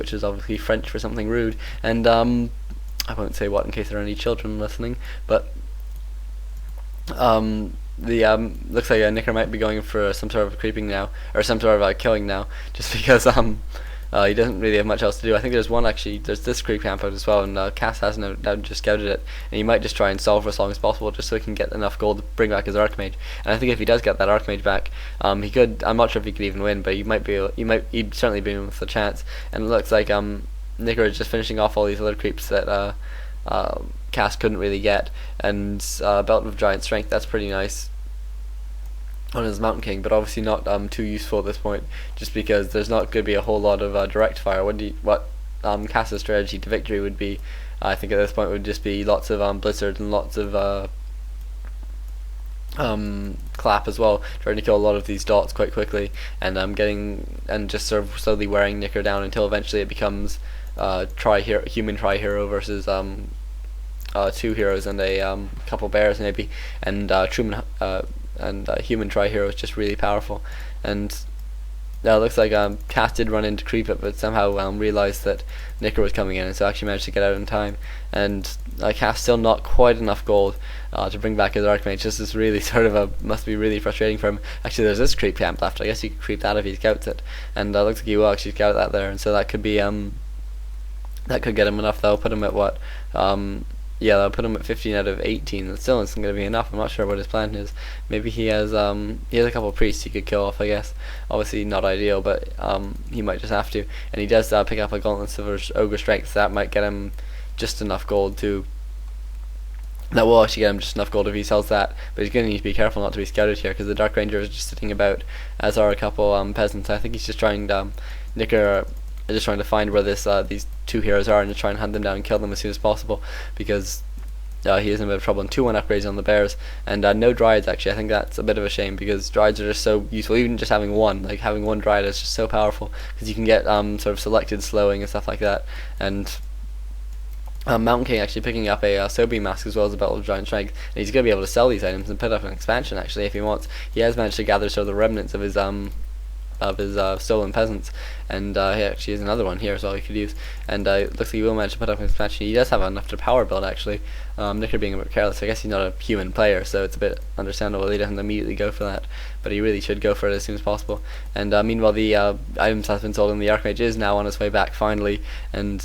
which is obviously French for something rude. And I won't say what in case there are any children listening, but the looks like Nicker might be going for some sort of creeping now, or some sort of killing now, just because he doesn't really have much else to do. I think there's this creep camp out as well, and Cass has now just scouted it, and he might just try and solve for as long as possible, just so he can get enough gold to bring back his Archmage. And I think if he does get that Archmage back, he could. I'm not sure if he could even win, but he'd certainly be in with a chance. And it looks like Nicker is just finishing off all these other creeps that Cass couldn't really get, and Belt of Giant Strength, that's pretty nice on his Mountain King, but obviously not too useful at this point, just because there's not going to be a whole lot of direct fire. What Cass's strategy to victory would be, I think at this point, would just be lots of blizzard and lots of clap as well, trying to kill a lot of these dots quite quickly, and just sort of slowly wearing Nicker down until eventually it becomes human tri-hero versus two heroes and a couple bears maybe, and human tri-hero is just really powerful. And it looks like Cass did run into creep it, but somehow realised that Nicker was coming in, and so actually managed to get out in time. And Cass still not quite enough gold to bring back his Archmage. This is really sort of must be really frustrating for him. Actually, there's this creep camp left. I guess you could creep that if he scouts it, and looks like he will actually scout that there, and so that could be that could get him enough. That'll put him at what? Yeah, that'll put him at 15 out of 18. That still isn't going to be enough. I'm not sure what his plan is. Maybe he has a couple of priests he could kill off, I guess. Obviously not ideal, but he might just have to. And he does pick up a Gauntlet of Ogre Strength, so that might get him just enough gold to... That will actually get him just enough gold if he sells that, but he's going to need to be careful not to be scouted here, because the Dark Ranger is just sitting about, as are a couple peasants. I think he's just trying to... Nicker... just trying to find where these two heroes are and just try and hunt them down and kill them as soon as possible, because he is in a bit of trouble. And 2-1 upgrades on the bears, and no Dryads actually. I think that's a bit of a shame, because Dryads are just so useful. Even just having one Dryad is just so powerful, because you can get sort of selected slowing and stuff like that. And Mountain King actually picking up a Sobeam Mask as well as a Belt of Giant Strength, and he's going to be able to sell these items and put up an expansion actually if he wants. He has managed to gather sort of the remnants of his stolen peasants, and he actually has another one here as well he could use, and it looks like he will manage to put up an expansion. He does have enough to power build actually. Nicker being a bit careless, I guess he's not a human player, so it's a bit understandable he doesn't immediately go for that, but he really should go for it as soon as possible. And meanwhile the items has been sold and the Archmage is now on his way back finally, and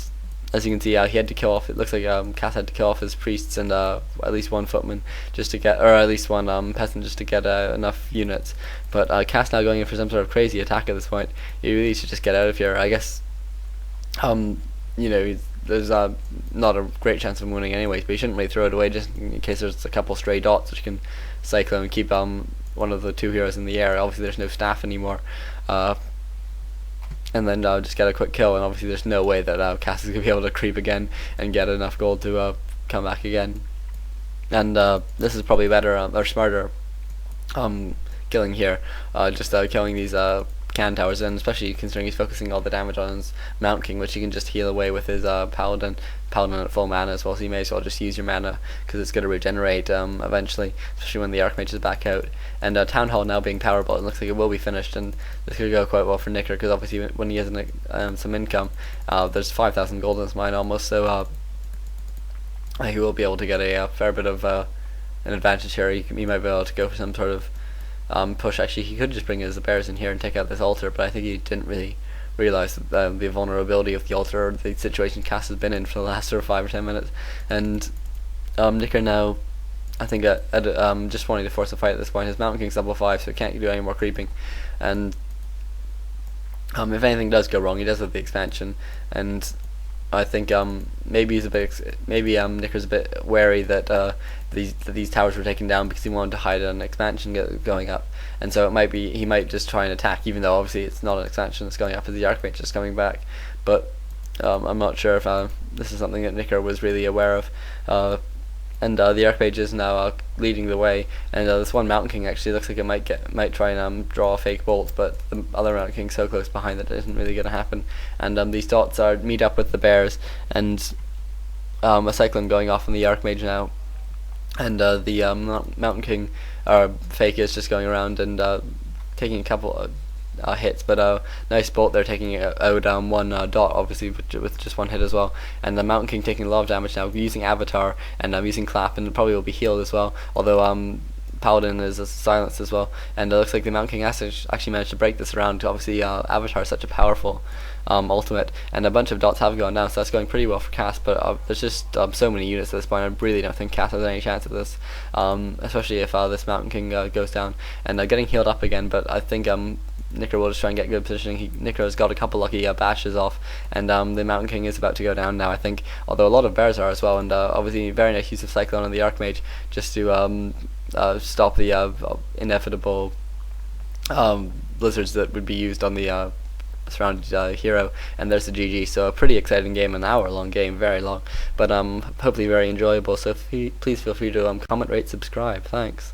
as you can see, he had to kill off. It looks like Cass had to kill off his priests and at least one footman just to get, or at least one peasant just to get enough units. But Cass now going in for some sort of crazy attack at this point. He really should just get out of here. I guess, there's not a great chance of him winning anyways, but he shouldn't really throw it away just in case there's a couple stray dots which can cycle and keep one of the two heroes in the air. Obviously, there's no staff anymore. And then just get a quick kill, and obviously there's no way that Cass is going to be able to creep again and get enough gold to come back again. And this is probably better or smarter killing here, just killing these can towers, and especially considering he's focusing all the damage on his Mountain King, which he can just heal away with his Paladin at full mana as well, so you may as well just use your mana because it's going to regenerate eventually, especially when the Archmage is back out. And Town Hall now being powerball, it looks like it will be finished, and this could go quite well for Nicker, because obviously when he has some income, there's 5,000 gold in his mine almost, so he will be able to get a fair bit of an advantage here. He might be able to go for some sort of push. Actually, he could just bring his bears in here and take out this altar, but I think he didn't really realise the vulnerability of the altar, or the situation Cass has been in for the last sort of 5 or 10 minutes. And Nicker now, I think, just wanting to force a fight at this point. His Mountain King's level 5, so he can't do any more creeping. And if anything does go wrong, he does have the expansion, and I think maybe Nicker's a bit wary that these towers were taken down because he wanted to hide an expansion going up, and so he might just try and attack, even though obviously it's not an expansion that's going up, as the Archmage is coming back. But I'm not sure if this is something that Nicker was really aware of. And the Archmage is now leading the way, and this one Mountain King actually looks like it might try and draw a fake bolt, but the other Mountain King's so close behind that it isn't really going to happen. And these dots meet up with the bears, and a cyclone going off on the Archmage now, and the Mountain King fake is just going around and taking a couple hits, but nice bolt there, taking it out one dot, obviously with just one hit as well. And the Mountain King taking a lot of damage now, using Avatar, and using Clap, and probably will be healed as well. Although Paladin is silenced as well, and it looks like the Mountain King has actually managed to break this around. Obviously, Avatar is such a powerful ultimate, and a bunch of dots have gone down, so that's going pretty well for Cass. But there's just so many units at this point. I really don't think Cass has any chance at this, especially if this Mountain King goes down and getting healed up again. But I think Nicker will just try and get good positioning. Nicker has got a couple lucky bashes off, and the Mountain King is about to go down now, I think. Although a lot of bears are as well, and obviously very nice use of Cyclone on the Archmage just to stop the inevitable blizzards that would be used on the surrounded hero. And there's the GG. So a pretty exciting game, an hour-long game, very long, but hopefully very enjoyable. So please feel free to comment, rate, subscribe. Thanks.